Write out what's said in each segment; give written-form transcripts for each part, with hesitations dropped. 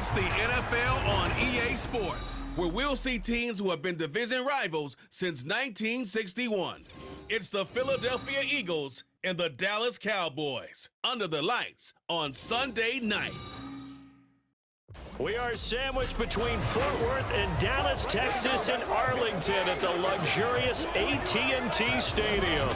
It's the NFL on EA Sports, where we'll see teams who have been division rivals since 1961. It's the Philadelphia Eagles and the Dallas Cowboys under the lights on Sunday night. We are sandwiched between Fort Worth and Dallas, Texas, and Arlington at the luxurious AT&T Stadium.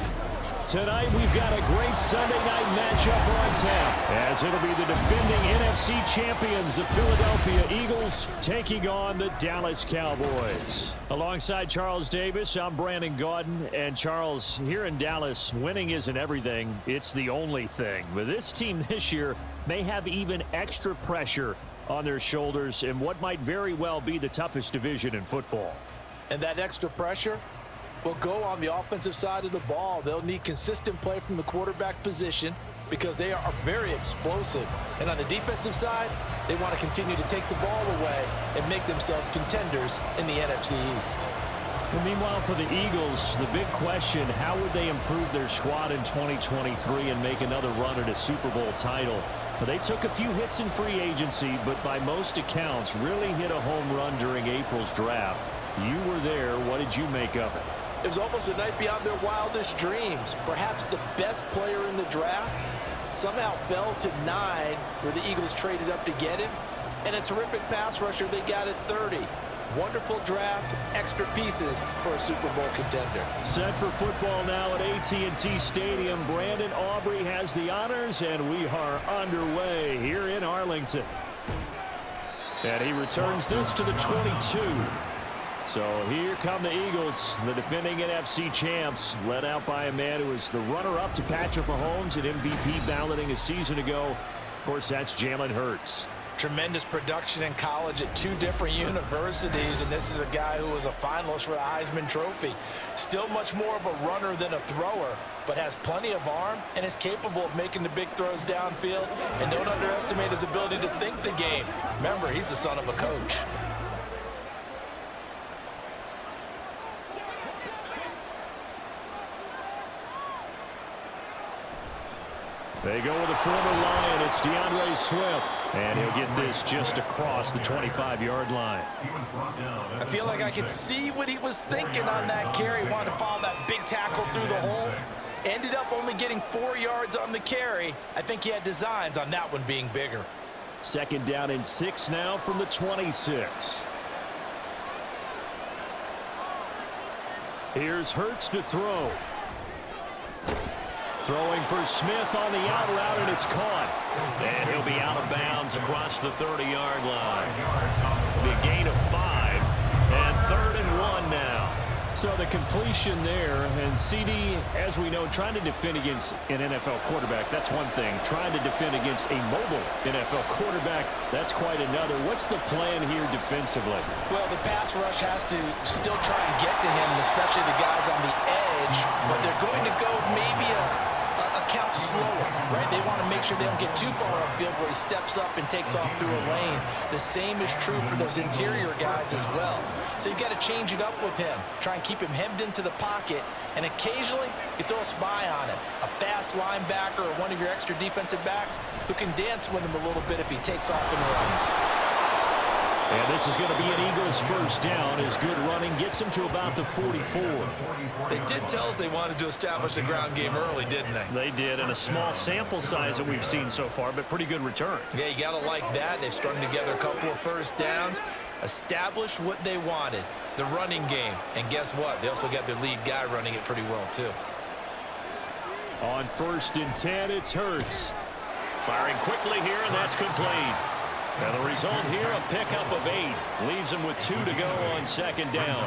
Tonight, we've got a great Sunday night matchup on tap, as it'll be the defending NFC champions, the Philadelphia Eagles, taking on the Dallas Cowboys. Alongside Charles Davis, I'm Brandon Gaudin. And Charles, here in Dallas, winning isn't everything. It's the only thing. But this team this year may have even extra pressure on their shoulders in what might very well be the toughest division in football. And that extra pressure will go on the offensive side of the ball. They'll need consistent play from the quarterback position because they are very explosive. And on the defensive side, they want to continue to take the ball away and make themselves contenders in the NFC East. And meanwhile, for the Eagles, the big question, how would they improve their squad in 2023 and make another run at a Super Bowl title? Well, they took a few hits in free agency, but by most accounts, really hit a home run during April's draft. You were there. What did you make of it? It was almost a night beyond their wildest dreams. Perhaps the best player in the draft somehow fell to 9, where the Eagles traded up to get him. And a terrific pass rusher they got at 30. Wonderful draft, extra pieces for a Super Bowl contender. Set for football now at AT&T Stadium. Brandon Aubrey has the honors, and we are underway here in Arlington. And he returns this to the 22. So here come the Eagles, the defending NFC champs, led out by a man who was the runner-up to Patrick Mahomes at MVP balloting a season ago. Of course, that's Jalen Hurts. Tremendous production in college at 2 different universities, and this is a guy who was a finalist for the Heisman Trophy. Still much more of a runner than a thrower, but has plenty of arm and is capable of making the big throws downfield. And don't underestimate his ability to think the game. Remember, he's the son of a coach. They go with a former Lion. It's DeAndre Swift. And he'll get this just across the 25-yard line. I feel like I could see what he was thinking on that carry. Wanted to follow that big tackle through the hole. Ended up only getting 4 yards on the carry. I think he had designs on that one being bigger. Second down and 6 now from the 26. Here's Hurts to throw. Throwing for Smith on the out route, and it's caught. And he'll be out of bounds across the 30-yard line. The gain of 5, and 3rd and 1 now. So the completion there, and CD, as we know, trying to defend against an NFL quarterback, that's one thing. Trying to defend against a mobile NFL quarterback, that's quite another. What's the plan here defensively? Well, the pass rush has to still try and get to him, especially the guys on the edge, but they're going to go maybe a count slower, right? They want to make sure they don't get too far upfield where he steps up and takes off through a lane. The same is true for those interior guys as well. So you've got to change it up with him. Try and keep him hemmed into the pocket, and occasionally you throw a spy on him. A fast linebacker or one of your extra defensive backs who can dance with him a little bit if he takes off and runs. And this is going to be an Eagles first down as good running gets them to about the 44. They did tell us they wanted to establish the ground game early, didn't they? They did, and a small sample size that we've seen so far, but pretty good return. Yeah, you got to like that. They've strung together a couple of first downs, established what they wanted, the running game. And guess what? They also got their lead guy running it pretty well, too. On 1st and 10, it's Hurts. Firing quickly here, and that's complete. And the result here, a pickup of 8. Leaves him with 2 to go on 2nd down.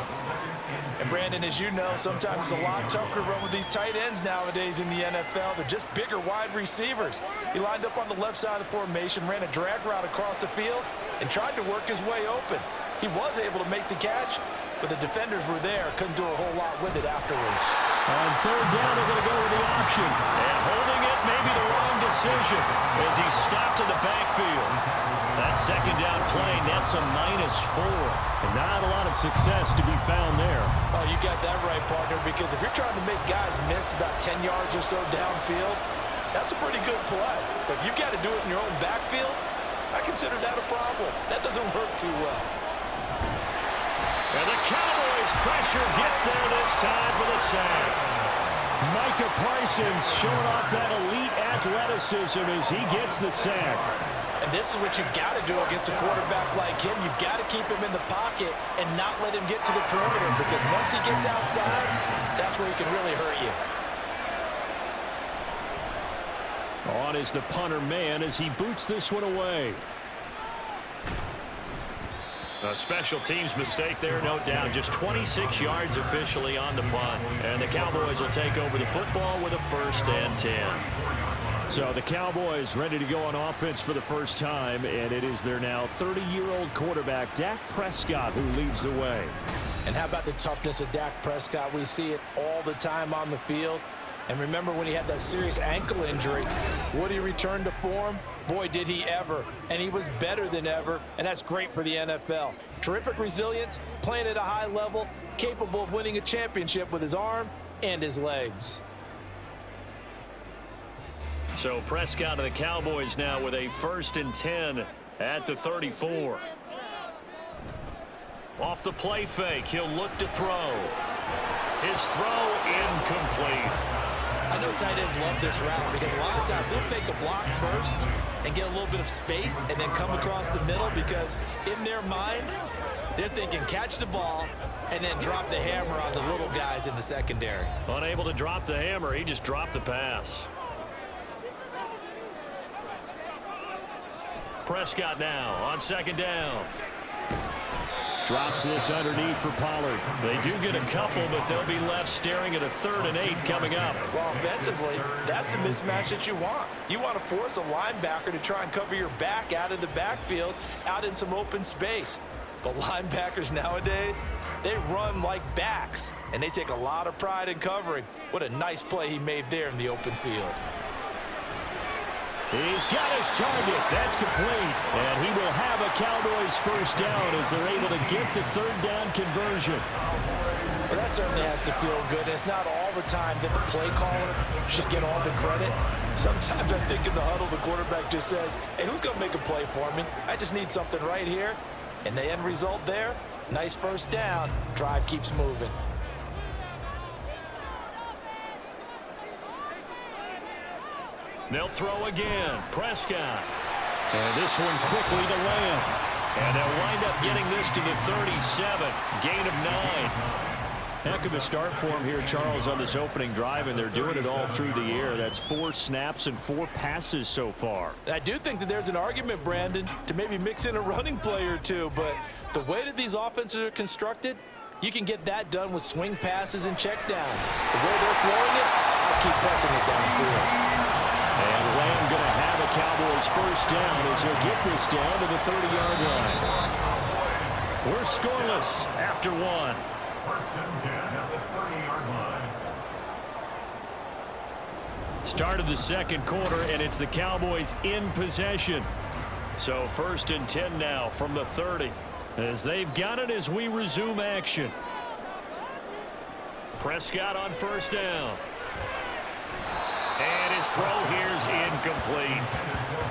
And Brandon, as you know, sometimes it's a lot tougher to run with these tight ends nowadays in the NFL. They're just bigger wide receivers. He lined up on the left side of the formation, ran a drag route across the field, and tried to work his way open. He was able to make the catch, but the defenders were there, couldn't do a whole lot with it afterwards. On 3rd down, they're going to go with the option. And holding it may be the wrong decision as he stopped in the backfield. That 2nd down play nets a -4. And not a lot of success to be found there. Oh, you got that right, partner, because if you're trying to make guys miss about 10 yards or so downfield, that's a pretty good play. But if you've got to do it in your own backfield, I consider that a problem. That doesn't work too well. And the Cowboys pressure gets there this time for the sack. Micah Parsons showing off that elite athleticism as he gets the sack. And this is what you've got to do against a quarterback like him. You've got to keep him in the pocket and not let him get to the perimeter, because once he gets outside, that's where he can really hurt you. On is the punter man as he boots this one away. A special teams mistake there, no doubt. Just 26 yards officially on the punt. And the Cowboys will take over the football with a 1st and 10. So the Cowboys ready to go on offense for the first time, and it is their now 30-year-old quarterback, Dak Prescott, who leads the way. And how about the toughness of Dak Prescott? We see it all the time on the field. And remember when he had that serious ankle injury, would he return to form? Boy, did he ever. And he was better than ever, and that's great for the NFL. Terrific resilience, playing at a high level, capable of winning a championship with his arm and his legs. So Prescott of the Cowboys now with a 1st and 10 at the 34. Off the play fake, he'll look to throw. His throw incomplete. I know tight ends love this route because a lot of times they'll fake a block first and get a little bit of space and then come across the middle, because in their mind, they're thinking catch the ball and then drop the hammer on the little guys in the secondary. Unable to drop the hammer, he just dropped the pass. Prescott now on 2nd down. Drops this underneath for Pollard. They do get a couple, but they'll be left staring at a 3rd and 8 coming up. Well, offensively, that's the mismatch that you want. You want to force a linebacker to try and cover your back out of the backfield, out in some open space. But linebackers nowadays, they run like backs, and they take a lot of pride in covering. What a nice play he made there in the open field. He's got his target. That's complete. And he will have a Cowboys 1st down as they're able to get the 3rd down conversion. Well, that certainly has to feel good. It's not all the time that the play caller should get all the credit. Sometimes I think in the huddle, the quarterback just says, hey, who's going to make a play for me? I just need something right here. And the end result there, nice 1st down. Drive keeps moving. They'll throw again. Prescott. And this one quickly to Lamb. And they'll wind up getting this to the 37. Gain of 9. Heck of a start for him here, Charles, on this opening drive, and they're doing it all through the air. That's 4 snaps and 4 passes so far. I do think that there's an argument, Brandon, to maybe mix in a running play or two, but the way that these offenses are constructed, you can get that done with swing passes and checkdowns. The way they're throwing it, I'll keep pressing it downfield. And Lamb going to have a Cowboys 1st down as he'll get this down to the 30-yard line. We're scoreless after 1. 1st and 10 at the 30-yard line. Start of the 2nd quarter, and it's the Cowboys in possession. So 1st and 10 now from the 30 as they've got it as we resume action. Prescott on 1st down. And his throw here's incomplete.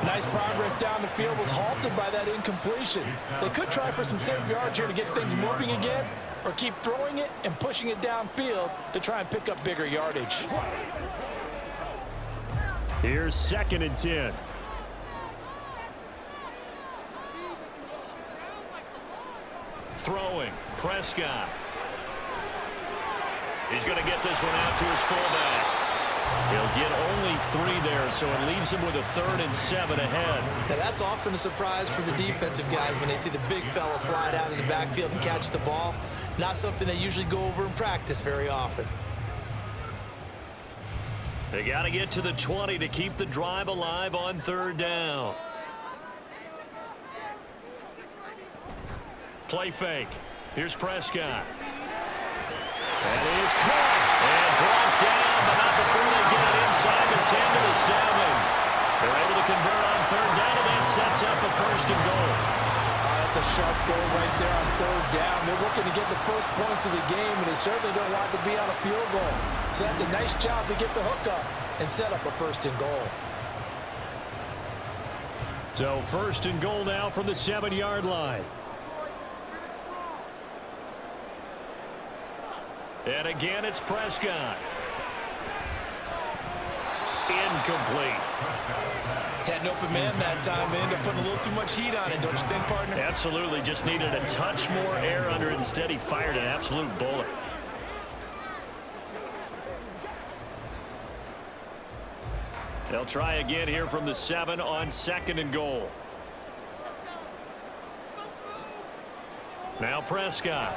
Nice progress down the field, was halted by that incompletion. They could try for some safe yards here to get things moving again, or keep throwing it and pushing it downfield to try and pick up bigger yardage. Here's 2nd and 10. Throwing, Prescott. He's going to get this one out to his fullback. He'll get only 3 there, so it leaves him with a 3rd and 7 ahead. Now that's often a surprise for the defensive guys when they see the big fella slide out of the backfield and catch the ball. Not something they usually go over in practice very often. They got to get to the 20 to keep the drive alive on 3rd down. Play fake. Here's Prescott. And he is caught and brought down, but not before they get it inside the 10 to the 7. They're able to convert on 3rd down, and that sets up a 1st and goal. That's a sharp throw right there on 3rd down. They're looking to get the first points of the game, and they certainly don't want to be on a field goal. So that's a nice job to get the hook up and set up a 1st and goal. So first and goal now from the 7-yard line. And again, it's Prescott. Incomplete. Had an open man that time. They ended up putting a little too much heat on it, don't you think, partner? Absolutely. Just needed a touch more air under it. Instead, he fired an absolute bullet. They'll try again here from the 7 on 2nd and goal. Now Prescott.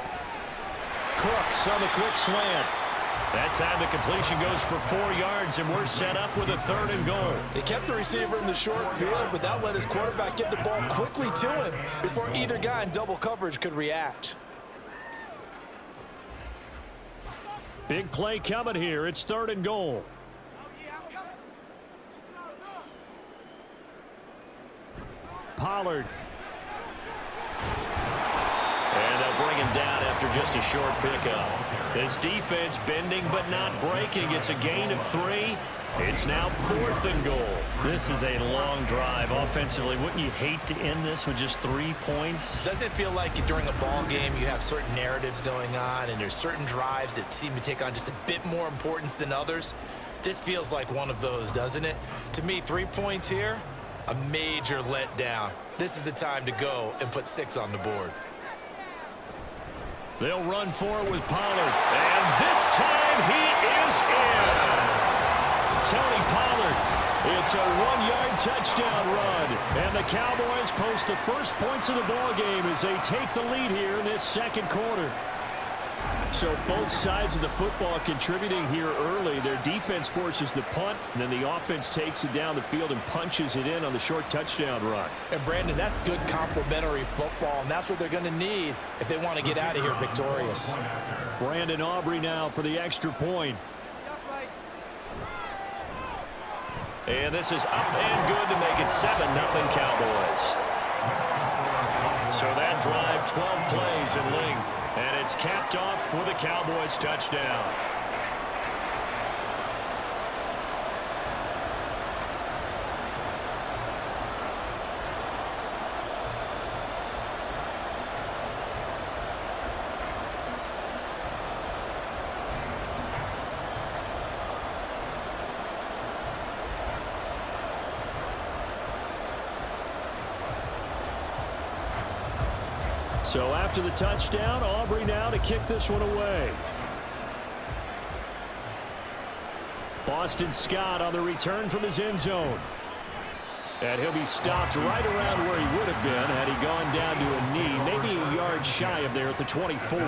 Cooks on the quick slant. That time the completion goes for 4 yards, and we're set up with a 3rd and goal. They kept the receiver in the short field, but that let his quarterback get the ball quickly to him before either guy in double coverage could react. Big play coming here. It's 3rd and goal. Pollard. And they'll bring him down after just a short pickup. This defense bending but not breaking. It's a gain of 3. It's now 4th and goal. This is a long drive offensively. Wouldn't you hate to end this with just 3 points? Doesn't it feel like during a ball game you have certain narratives going on and there's certain drives that seem to take on just a bit more importance than others? This feels like one of those, doesn't it? To me, 3 points here, a major letdown. This is the time to go and put 6 on the board. They'll run for it with Pollard. And this time he is in. Tony Pollard. It's a 1-yard touchdown run. And the Cowboys post the first points of the ballgame as they take the lead here in this 2nd quarter. So both sides of the football contributing here early. Their defense forces the punt, and then the offense takes it down the field and punches it in on the short touchdown run. And Brandon, that's good complementary football, and that's what they're going to need if they want to get out of here victorious. Brandon Aubrey now for the extra point. And this is up and good to make it 7-0 Cowboys. So that drive, 12 plays in length, and it's capped off for the Cowboys touchdown. So after the touchdown, Aubrey now to kick this one away. Boston Scott on the return from his end zone. And he'll be stopped right around where he would have been had he gone down to a knee, maybe a yard shy of there at the 24.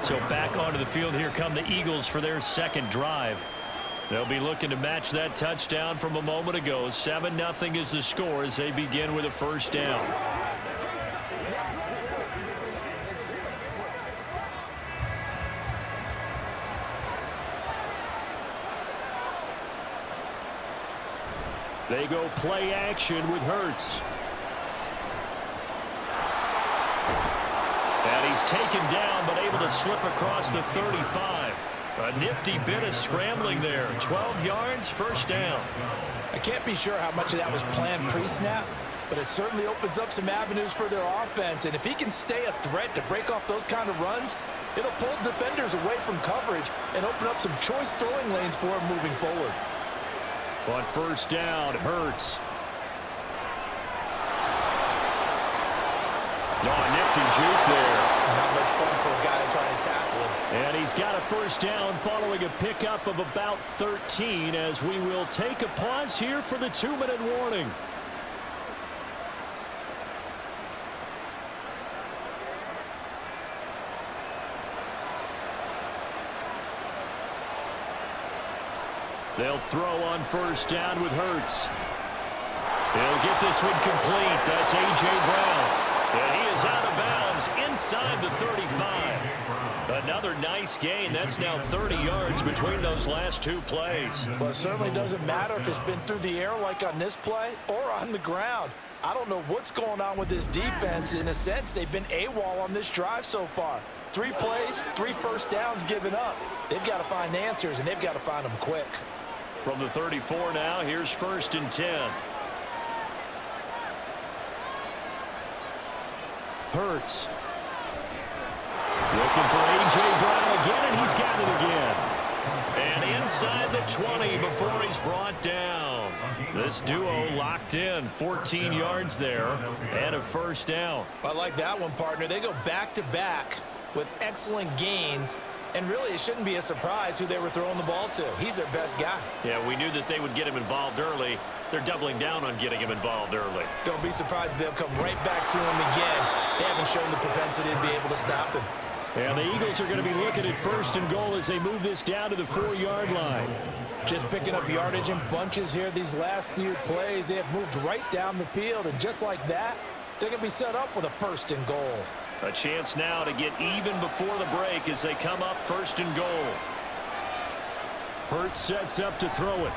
So back onto the field, here come the Eagles for their 2nd drive. They'll be looking to match that touchdown from a moment ago. 7-0 is the score as they begin with a 1st down. They go play action with Hurts. And he's taken down but able to slip across the 35. A nifty bit of scrambling there. 12 yards, 1st down. I can't be sure how much of that was planned pre-snap, but it certainly opens up some avenues for their offense. And if he can stay a threat to break off those kind of runs, it'll pull defenders away from coverage and open up some choice throwing lanes for him moving forward. On 1st down, Hurts. Oh, nifty juke there. Not much fun for a guy trying to tackle him. And he's got a 1st down following a pickup of about 13 as we will take a pause here for the 2-minute warning. They'll throw on 1st down with Hurts. He'll get this one complete. That's A.J. Brown. And he is out of bounds inside the 35. Another nice gain. That's now 30 yards between those last 2 plays. Well, it certainly doesn't matter if it's been through the air like on this play or on the ground. I don't know what's going on with this defense. In a sense, they've been AWOL on this drive so far. 3 plays, 3 1st downs given up. They've got to find answers, and they've got to find them quick. From the 34 now, here's 1st and 10. Hurts. Looking for A.J. Brown again, and he's got it again. And inside the 20 before he's brought down. This duo locked in, 14 yards there, and a first down. I like that one, partner. They go back-to-back with excellent gains, and really it shouldn't be a surprise who they were throwing the ball to. He's their best guy. Yeah, we knew that they would get him involved early. They're doubling down on getting him involved early. Don't be surprised if they'll come right back to him again. They haven't shown the propensity to be able to stop him. And the Eagles are going to be looking at first and goal as they move this down to the 4-yard line. Just picking up yardage in bunches here these last few plays. They have moved right down the field, and just like that, they're going to be set up with a first and goal. A chance now to get even before the break as they come up first and goal. Hurts sets up to throw it.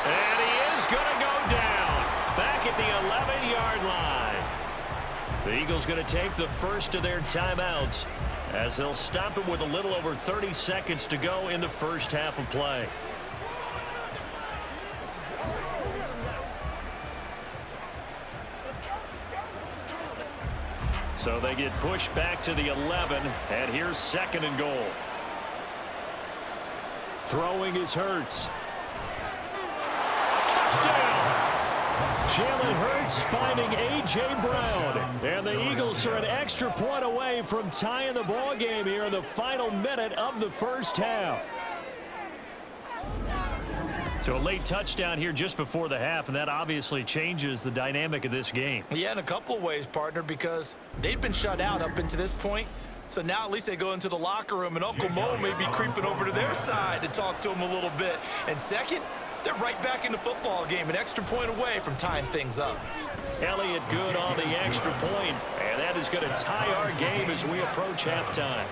And he is going to go down back at the 11-yard line. The Eagles going to take the first of their timeouts as they'll stop it with a little over 30 seconds to go in the first half of play. So they get pushed back to the 11, and here's second and goal. Throwing is Hurts. Touchdown! Jalen Hurts finding A.J. Brown. And the Eagles are an extra point away from tying the ball game here in the final minute of the first half. So a late touchdown here just before the half, and that obviously changes the dynamic of this game. Yeah, in a couple of ways, partner, because they've been shut out up until this point. So now at least they go into the locker room, and Uncle Mo may be creeping over to their side to talk to him a little bit. And second, they're right back in the football game, an extra point away from tying things up. Elliott good on the extra point, and that is going to tie our game as we approach halftime.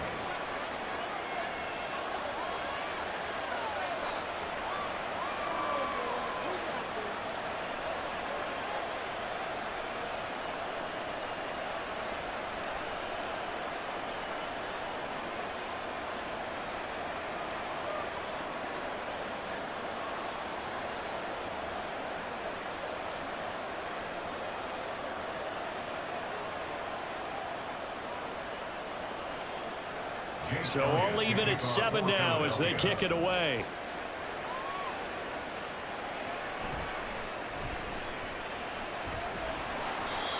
So all even at 7 now as they kick it away.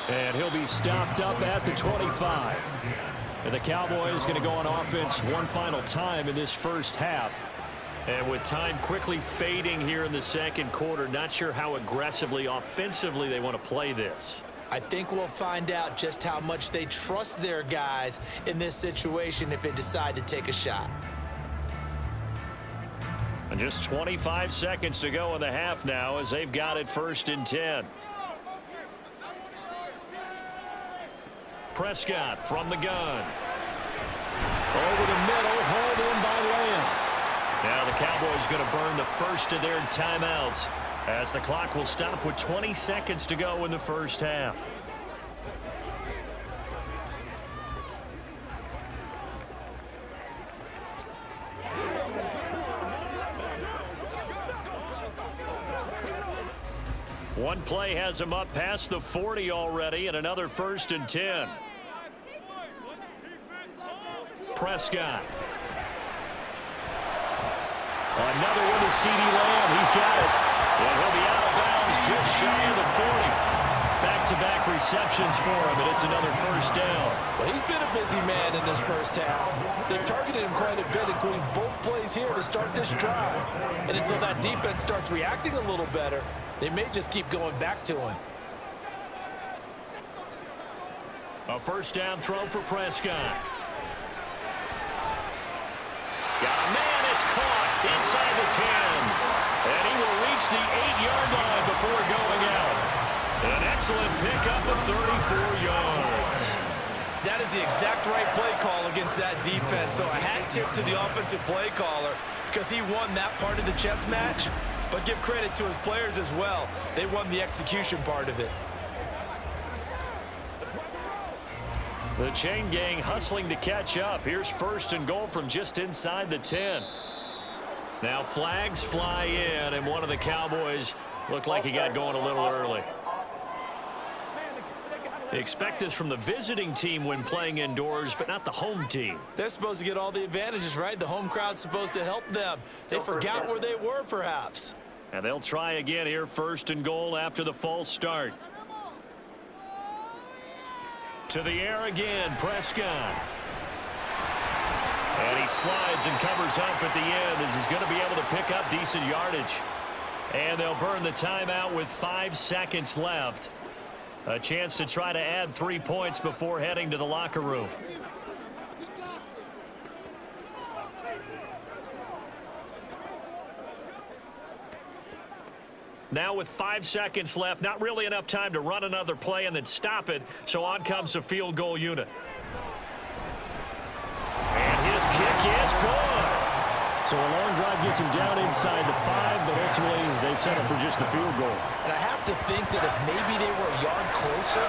And he'll be stopped up at the 25. And the Cowboys going to go on offense one final time in this first half. And with time quickly fading here in the second quarter, not sure how aggressively, offensively they want to play this. I think we'll find out just how much they trust their guys in this situation if they decide to take a shot. And just 25 seconds to go in the half now as they've got it first and 10. Prescott from the gun. Over the middle, hauled in by Lamb. Now the Cowboys going to burn the first of their timeouts as the clock will stop with 20 seconds to go in the first half. One play has him up past the 40 already, and another first and 10. Prescott. Another one to C.D. Lamb. He's got it. And he'll be out of bounds just shy of the 40. Back-to-back receptions for him, and it's another first down. Well, he's been a busy man in this first half. They've targeted him quite a bit, including both plays here to start this drive. And until that defense starts reacting a little better, they may just keep going back to him. A first down throw for Prescott. Got a man, it's caught inside the 10. And he will reach the 8-yard line before going out. An excellent pickup of 34 yards. That is the exact right play call against that defense. So a hat tip to the offensive play caller because he won that part of the chess match. But give credit to his players as well. They won the execution part of it. The chain gang hustling to catch up. Here's first and goal from just inside the 10. Now flags fly in, and one of the Cowboys looked like he got going a little early. Expect this from the visiting team when playing indoors, but not the home team. They're supposed to get all the advantages, right? The home crowd's supposed to help them. They forgot where they were, perhaps. And they'll try again here, 1st and goal after the false start. To the air again, Prescott. And he slides and covers up at the end as he's going to be able to pick up decent yardage. And they'll burn the timeout with 5 seconds left. A chance to try to add 3 points before heading to the locker room. Now with 5 seconds left, not really enough time to run another play and then stop it, so on comes the field goal unit. And his kick is good. So a long drive gets him down inside the 5, but ultimately they settle for just the field goal. And I have to think that if maybe they were a yard closer,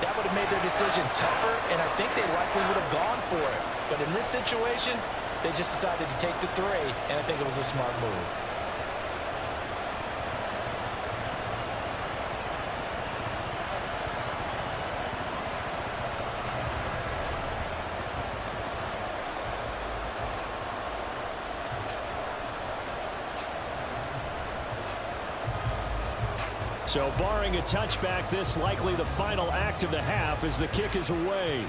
that would have made their decision tougher, and I think they likely would have gone for it. But in this situation, they just decided to take the 3, and I think it was a smart move. So barring a touchback, this likely the final act of the half as the kick is away.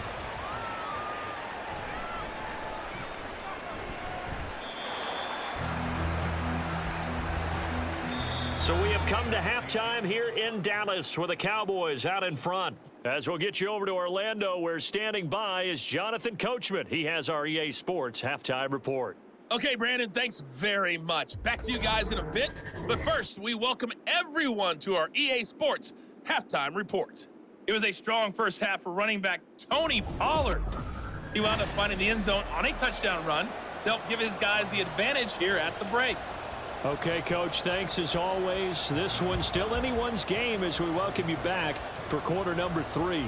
So we have come to halftime here in Dallas with the Cowboys out in front. As we'll get you over to Orlando, where standing by is Jonathan Coachman. He has our EA Sports halftime report. Okay, Brandon, thanks very much. Back to you guys in a bit. But first, we welcome everyone to our EA Sports halftime report. It was a strong first half for running back Tony Pollard. He wound up finding the end zone on a touchdown run to help give his guys the advantage here at the break. Okay, Coach, thanks as always. This one's still anyone's game as we welcome you back for quarter number 3.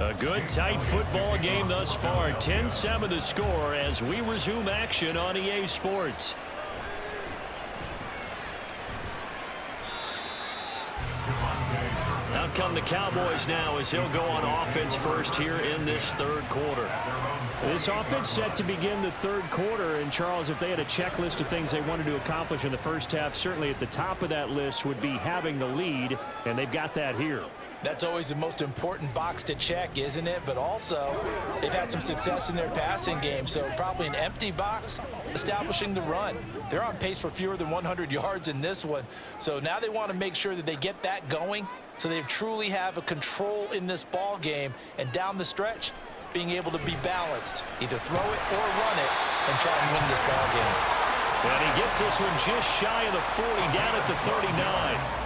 A good, tight football game thus far. 10-7 the score as we resume action on EA Sports. Out come the Cowboys now as they'll go on offense first here in this 3rd quarter. This offense set to begin the 3rd quarter. And, Charles, if they had a checklist of things they wanted to accomplish in the first half, certainly at the top of that list would be having the lead, and they've got that here. That's always the most important box to check, isn't it? But also, they've had some success in their passing game, so probably an empty box establishing the run. They're on pace for fewer than 100 yards in this one, so now they want to make sure that they get that going so they truly have a control in this ball game, and down the stretch, being able to be balanced, either throw it or run it, and try and win this ball game. And he gets this one just shy of the 40, down at the 39.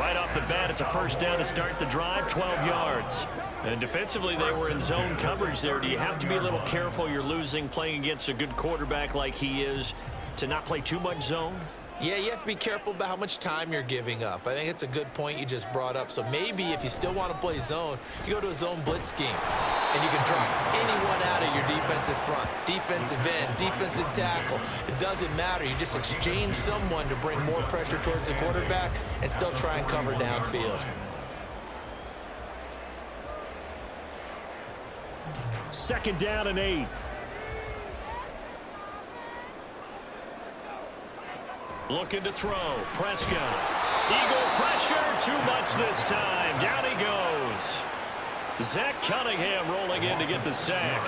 Right off the bat, it's a first down to start the drive, 12 yards. And defensively, they were in zone coverage there. Do you have to be a little careful? You're losing playing against a good quarterback like he is to not play too much zone? Yeah, you have to be careful about how much time you're giving up. I think it's a good point you just brought up. So maybe if you still want to play zone, you go to a zone blitz scheme, and you can drop anyone out of your defensive front, defensive end, defensive tackle. It doesn't matter. You just exchange someone to bring more pressure towards the quarterback and still try and cover downfield. Second down and 8. Looking to throw. Prescott. Eagle pressure. Too much this time. Down he goes. Zach Cunningham rolling in to get the sack.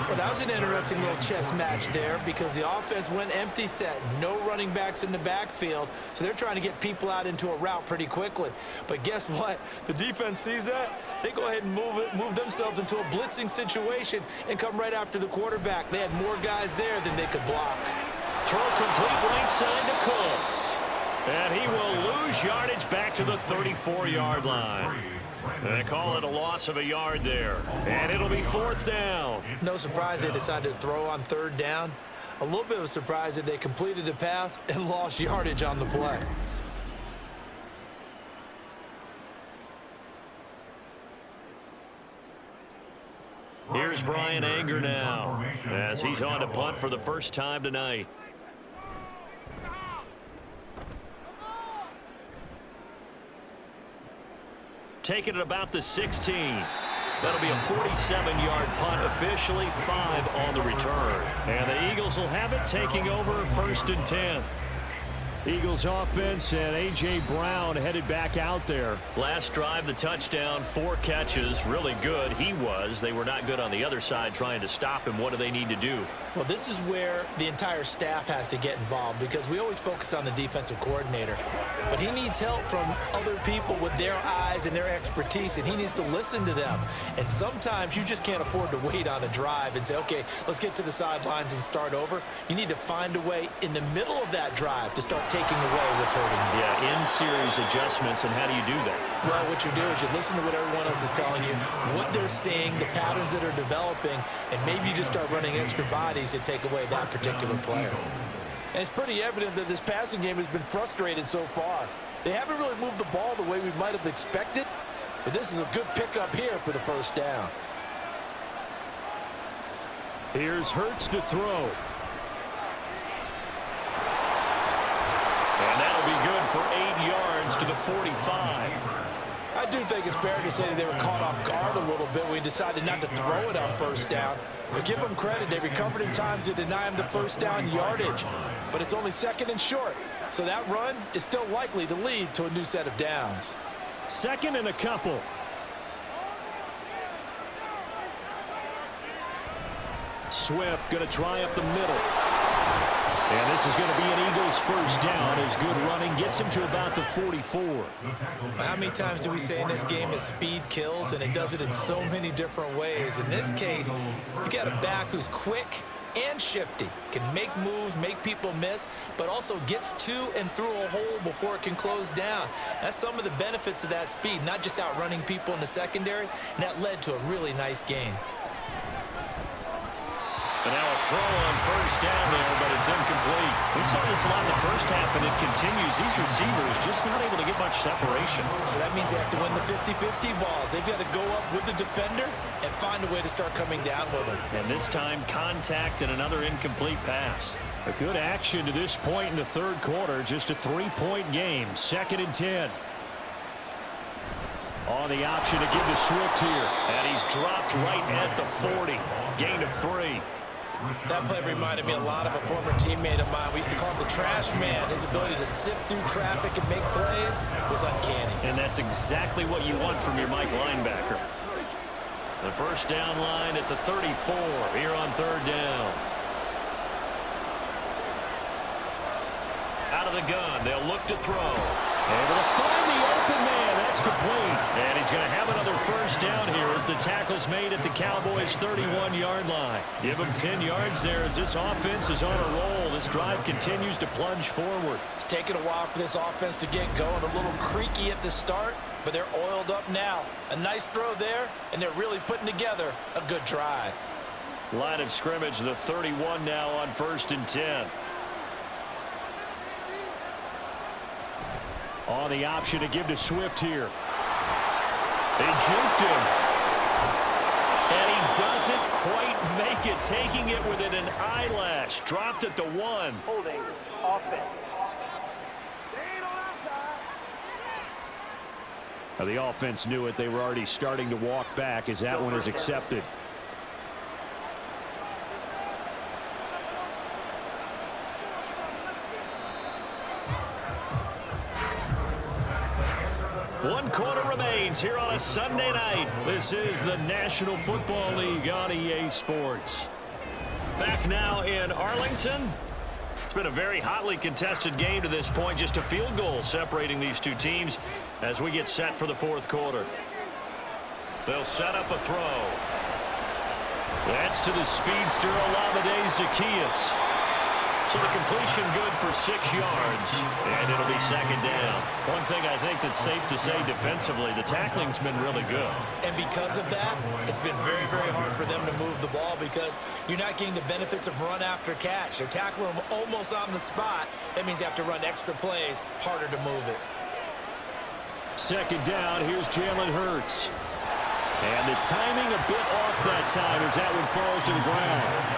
Well, that was an interesting little chess match there because the offense went empty set. No running backs in the backfield, so they're trying to get people out into a route pretty quickly. But guess what? The defense sees that. They go ahead and move themselves into a blitzing situation and come right after the quarterback. They had more guys there than they could block. Throw complete right side to Cooks. And he will lose yardage back to the 34-yard line. They call it a loss of a yard there. And it'll be 4th down. No surprise they decided to throw on 3rd down. A little bit of a surprise that they completed the pass and lost yardage on the play. Here's Brian Anger now as he's on to punt for the first time tonight. Taking it about the 16. That'll be a 47-yard punt, officially 5 on the return. And the Eagles will have it, taking over 1st and 10. Eagles offense and A.J. Brown headed back out there. Last drive, the touchdown, 4 catches, really good. He was. They were not good on the other side trying to stop him. What do they need to do? Well, this is where the entire staff has to get involved because we always focus on the defensive coordinator. But he needs help from other people with their eyes and their expertise, and he needs to listen to them. And sometimes you just can't afford to wait on a drive and say, okay, let's get to the sidelines and start over. You need to find a way in the middle of that drive to start taking away what's hurting you. Yeah, in-series adjustments, and how do you do that? Well, what you do is you listen to what everyone else is telling you, what they're seeing, the patterns that are developing, and maybe you just start running extra bodies to take away that particular player. And it's pretty evident that this passing game has been frustrated so far. They haven't really moved the ball the way we might have expected, but this is a good pickup here for the 1st down. Here's Hurts to throw. And that'll be good for 8 yards to the 45. I do think it's fair to say that they were caught off guard a little bit when we decided not to throw it on 1st down. But give them credit. They recovered in time to deny him the 1st down yardage. But it's only 2nd and short. So that run is still likely to lead to a new set of downs. 2nd and a couple. Swift going to try up the middle. And this is going to be an Eagles 1st down as good running gets him to about the 44. How many times do we say in this game that speed kills, and it does it in so many different ways? In this case, you got a back who's quick and shifty, can make moves, make people miss, but also gets to and through a hole before it can close down. That's some of the benefits of that speed, not just outrunning people in the secondary, and that led to a really nice gain. And now a throw on 1st down there, but it's incomplete. We saw this a lot in the 1st half, and it continues. These receivers just not able to get much separation. So that means they have to win the 50-50 balls. They've got to go up with the defender and find a way to start coming down with them. And this time, contact and another incomplete pass. A good action to this point in the 3rd quarter. Just a 3-point game. 2nd and 10. On the option to give to Swift here. And he's dropped right at the 40. Gain of 3. That play reminded me a lot of a former teammate of mine. We used to call him the trash man. His ability to sift through traffic and make plays was uncanny. And that's exactly what you want from your Mike linebacker. The 1st down line at the 34 here on 3rd down. Out of the gun, they'll look to throw. Able to find the open man. That's complete. And he's going to have another 1st down here as the tackle's made at the Cowboys' 31-yard line. Give him 10 yards there as this offense is on a roll. This drive continues to plunge forward. It's taken a while for this offense to get going. A little creaky at the start, but they're oiled up now. A nice throw there, and they're really putting together a good drive. Line of scrimmage, the 31 now on 1st and 10. On the option to give to Swift here. They juked him. And he doesn't quite make it, taking it within an eyelash. Dropped at the 1. Holding offense. Now the offense knew it. They were already starting to walk back as that one is accepted. One quarter remains here on a Sunday night. This is the National Football League on EA Sports. Back now in Arlington. It's been a very hotly contested game to this point. Just a field goal separating these two teams as we get set for the 4th quarter. They'll set up a throw. That's to the speedster Olamide Zaccheaus. So the completion good for 6 yards, and it'll be second down. One thing I think that's safe to say defensively, the tackling's been really good. And because of that, it's been very, very hard for them to move the ball because you're not getting the benefits of run after catch. They're tackling them almost on the spot. That means you have to run extra plays, harder to move it. Second down, here's Jalen Hurts. And the timing a bit off that time as that one falls to the ground.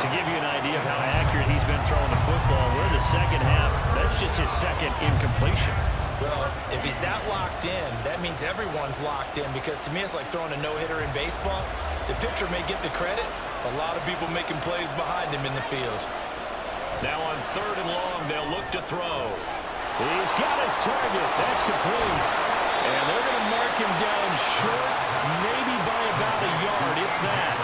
To give you an idea of how accurate he's been throwing the football, we're in the second half. That's just his second incompletion. Well, if he's that locked in, that means everyone's locked in because to me it's like throwing a no-hitter in baseball. The pitcher may get the credit, a lot of people making plays behind him in the field. Now on 3rd and long, they'll look to throw. He's got his target. That's complete. And they're going to mark him down short, maybe by about a yard, if that.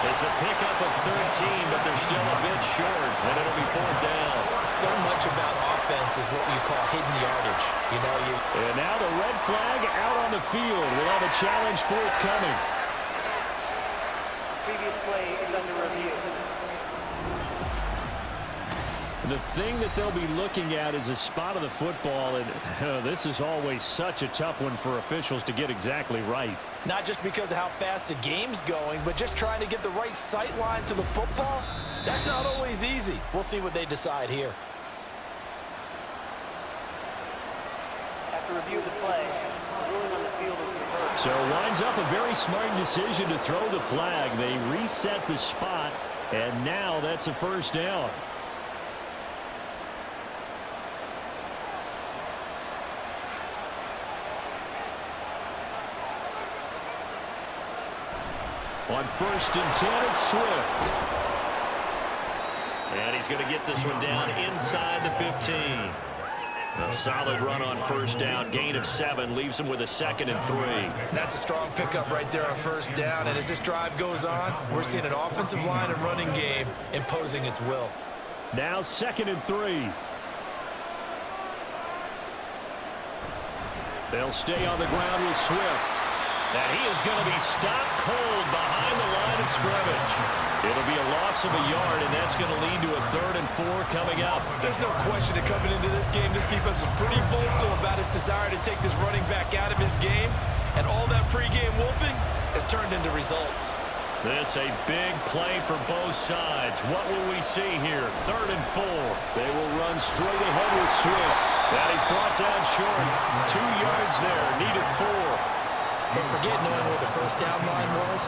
It's a pickup of 13, but they're still a bit short, and it'll be 4th down. So much about offense is what you call hidden yardage. And now the red flag out on the field. We'll have a challenge forthcoming. Previous play is under review. The thing that they'll be looking at is a spot of the football, and this is always such a tough one for officials to get exactly right. Not just because of how fast the game's going, but just trying to get the right sight line to the football. That's not always easy. We'll see what they decide here. After review of the play, the ruling on the field is reversed. So winds up a very smart decision to throw the flag. They reset the spot, and now that's a 1st down. On 1st and 10, it's Swift. And he's going to get this one down inside the 15. A solid run on 1st down. Gain of 7 leaves him with a 2nd and 3. That's a strong pickup right there on 1st down. And as this drive goes on, we're seeing an offensive line and running game imposing its will. Now 2nd and 3. They'll stay on the ground with Swift. And he is going to be stopped cold behind the line of scrimmage. It'll be a loss of a yard, and that's going to lead to a 3rd and 4 coming up. There's no question that coming into this game, this defense is pretty vocal about its desire to take this running back out of his game. And all that pregame wolfing has turned into results. This a big play for both sides. What will we see here? 3rd and 4. They will run straight ahead with Swift. And he's brought down short. 2 yards there, needed 4. But forget knowing where the 1st down line was.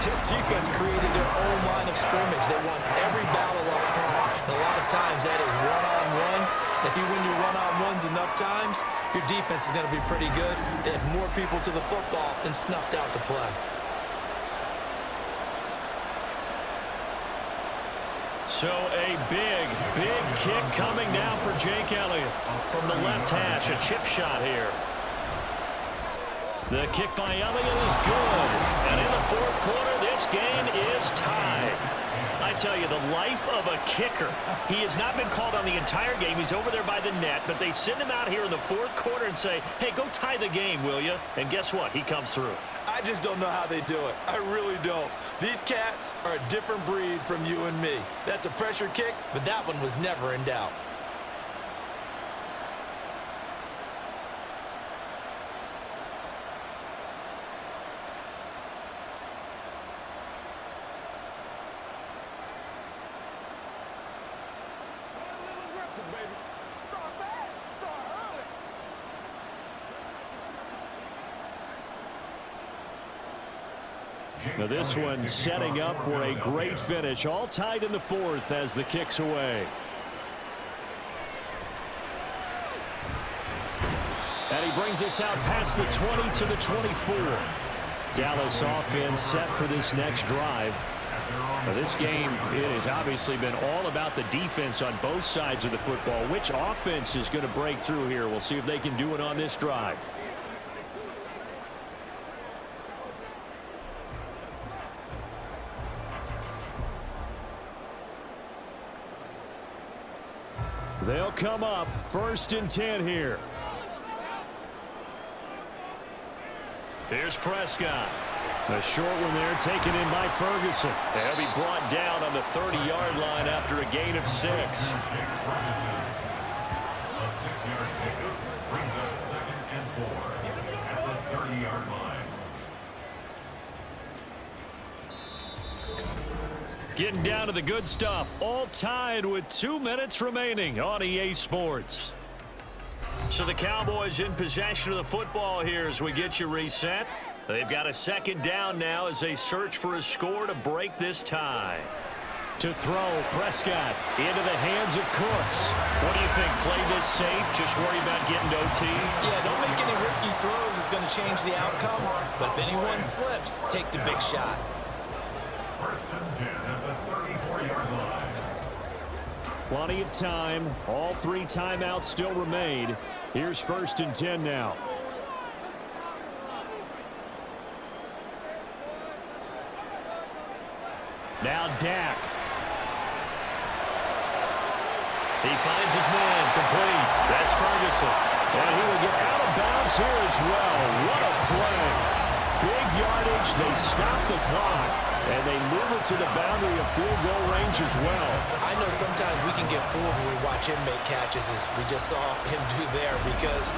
This defense created their own line of scrimmage. They won every battle up front. And a lot of times that is one-on-one. If you win your one-on-ones enough times, your defense is going to be pretty good. They had more people to the football and snuffed out the play. So a big, big kick coming now for Jake Elliott. From the left hash, a chip shot here. The kick by Elliott is good. And in the 4th quarter, this game is tied. I tell you, the life of a kicker. He has not been called on the entire game. He's over there by the net, but they send him out here in the 4th quarter and say, hey, go tie the game, will you? And guess what? He comes through. I just don't know how they do it. I really don't. These cats are a different breed from you and me. That's a pressure kick, but that one was never in doubt. Now this one setting up for a great finish. All tied in the 4th as the kick's away. And he brings us out past the 20 to the 24. Dallas offense set for this next drive. Now this game has obviously been all about the defense on both sides of the football. Which offense is going to break through here? We'll see if they can do it on this drive. They'll come up 1st and 10 here. Here's Prescott. A short one there taken in by Ferguson. He'll be brought down on the 30-yard line after a gain of 6. A 6-yard pickup brings up 2nd and 4 at the 30-yard line. Getting down to the good stuff. All tied with 2 minutes remaining on EA Sports. So the Cowboys in possession of the football here as we get you reset. They've got a 2nd down now as they search for a score to break this tie. To throw, Prescott into the hands of Cooks. What do you think? Play this safe, just worry about getting to OT? Yeah, don't make any risky throws. It's going to change the outcome. But if anyone slips, take the big shot. 1st and 10 at the 34-yard line. Plenty of time. All 3 timeouts still remain. Here's 1st and 10 now. Now Dak. He finds his man complete. That's Ferguson. And he will get out of bounds here as well. What a play. Big yardage. They stop the clock. And they move it to the boundary of field goal range as well. I know sometimes we can get fooled when we watch him make catches, as we just saw him do there, because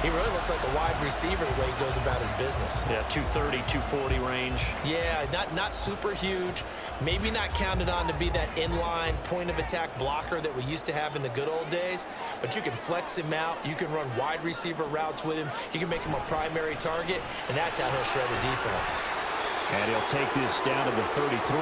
he really looks like a wide receiver the way he goes about his business. Yeah, 230, 240 range. Yeah, not super huge. Maybe not counted on to be that inline point-of-attack blocker that we used to have in the good old days, but you can flex him out. You can run wide receiver routes with him. You can make him a primary target, and that's how he'll shred the defense. And he'll take this down to the 33.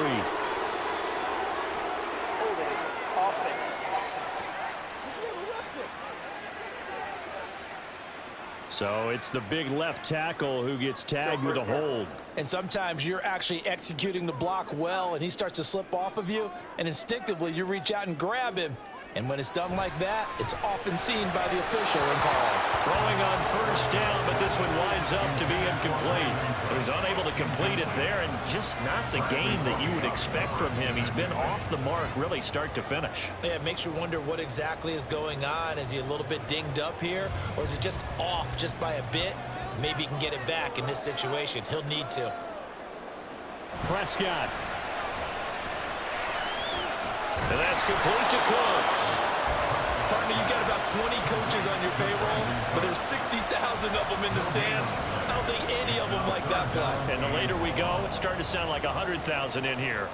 So it's the big left tackle who gets tagged with a hold. And sometimes you're actually executing the block well, and he starts to slip off of you, and instinctively you reach out and grab him. And when it's done like that, it's often seen by the official and called. Throwing on 1st down, but this one winds up to be incomplete. So he's unable to complete it there, and just not the game that you would expect from him. He's been off the mark really start to finish. Yeah, it makes you wonder what exactly is going on. Is he a little bit dinged up here, or is it just off just by a bit? Maybe he can get it back in this situation. He'll need to. Prescott. And that's complete to Cooks. Partner, you got about 20 coaches on your payroll, but there's 60,000 of them in the stands. I don't think any of them like that play. And the later we go, it's starting to sound like 100,000 in here.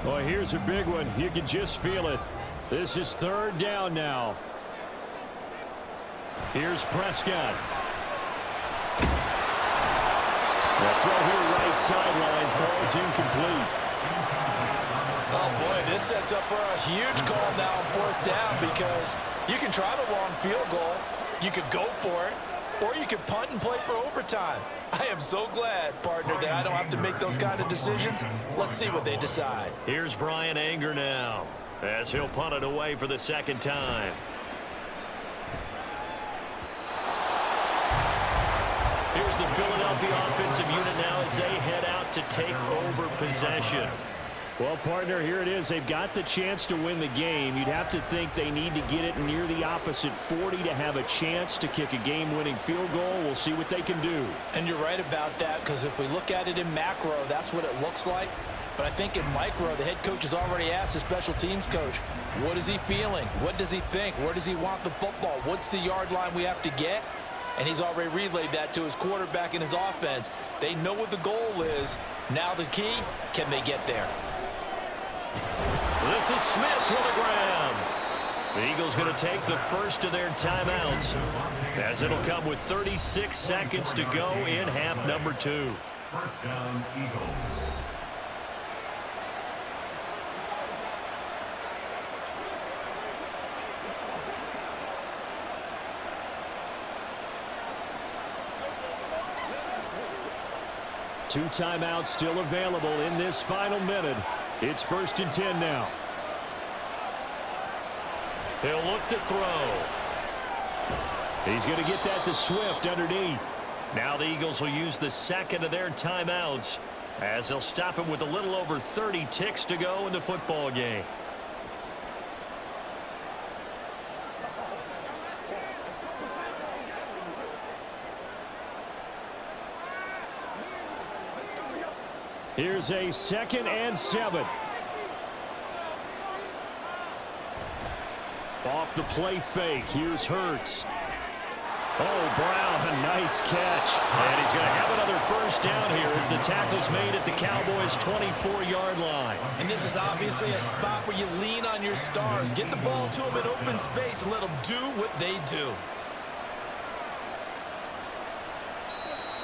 Well, here's a big one. You can just feel it. This is 3rd down now. Here's Prescott. The throw here right sideline falls incomplete. Oh, boy, this sets up for a huge call now on 4th down, because you can try the long field goal, you could go for it, or you could punt and play for overtime. I am so glad, partner, that I don't have to make those kind of decisions. Let's see what they decide. Here's Brian Anger now, as he'll punt it away for the 2nd time. Here's the Philadelphia offensive unit now as they head out to take over possession. Well, partner, here it is. They've got the chance to win the game. You'd have to think they need to get it near the opposite 40 to have a chance to kick a game-winning field goal. We'll see what they can do. And you're right about that, because if we look at it in macro, that's what it looks like. But I think in micro, the head coach has already asked the special teams coach, what is he feeling? What does he think? Where does he want the football? What's the yard line we have to get? And he's already relayed that to his quarterback and his offense. They know what the goal is. Now the key, can they get there? This is Smith with a grab. The Eagles going to take the first of their timeouts, as it'll come with 36 seconds to go in half number 2. 1st down, Eagles. Two timeouts still available in this final minute. It's 1st and 10 now. He'll look to throw. He's going to get that to Swift underneath. Now the Eagles will use the 2nd of their timeouts, as they'll stop him with a little over 30 ticks to go in the football game. Here's a 2nd and 7. Off the play fake. Here's Hurts. Oh, Brown, a nice catch. And he's going to have another first down here as the tackle's made at the Cowboys' 24-yard line. And this is obviously a spot where you lean on your stars. Get the ball to them in open space and let them do what they do.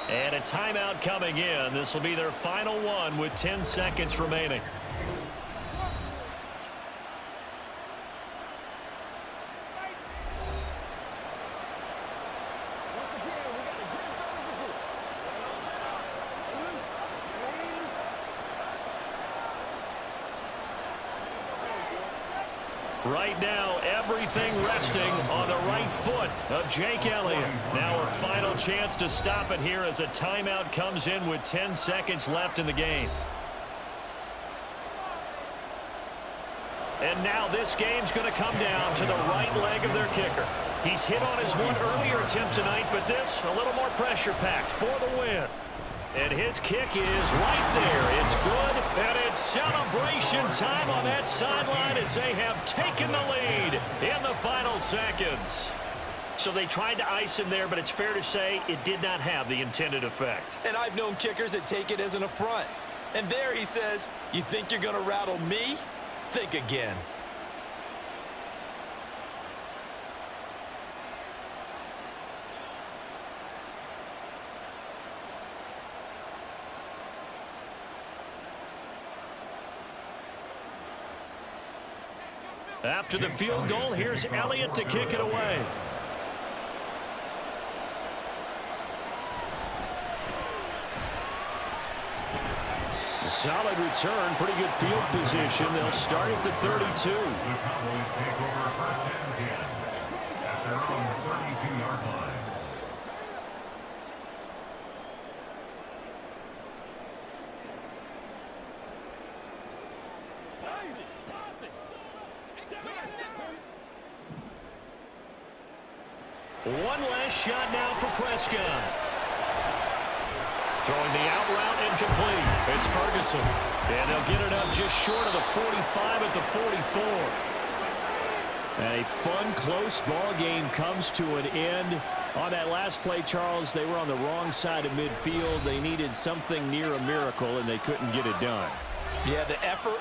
And a timeout coming in. This will be their final one with 10 seconds remaining. Right now, everything resting on the right foot of Jake Elliott. Now a final chance to stop it here as a timeout comes in with 10 seconds left in the game. And now this game's going to come down to the right leg of their kicker. He's hit on his one earlier attempt tonight, but this a little more pressure-packed for the win. And his kick is right there. It's good, and it's celebration time on that sideline as they have taken the lead in the final seconds. So they tried to ice him there, but it's fair to say it did not have the intended effect. And I've known kickers that take it as an affront. And there he says, you think you're going to rattle me? Think again. After the field goal, here's Elliott to kick it away. A solid return, pretty good field position. They'll start at the 32. The Cowboys take over 1st and 10 at their own 32-yard line. One last shot now for Prescott. Throwing the out route incomplete. It's Ferguson. And they'll get it up just short of the 45 at the 44. And a fun, close ball game comes to an end. On that last play, Charles, they were on the wrong side of midfield. They needed something near a miracle, and they couldn't get it done. Yeah, the effort,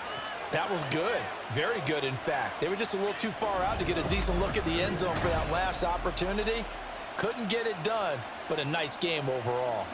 that was good. Very good, in fact. They were just a little too far out to get a decent look at the end zone for that last opportunity. Couldn't get it done, but a nice game overall.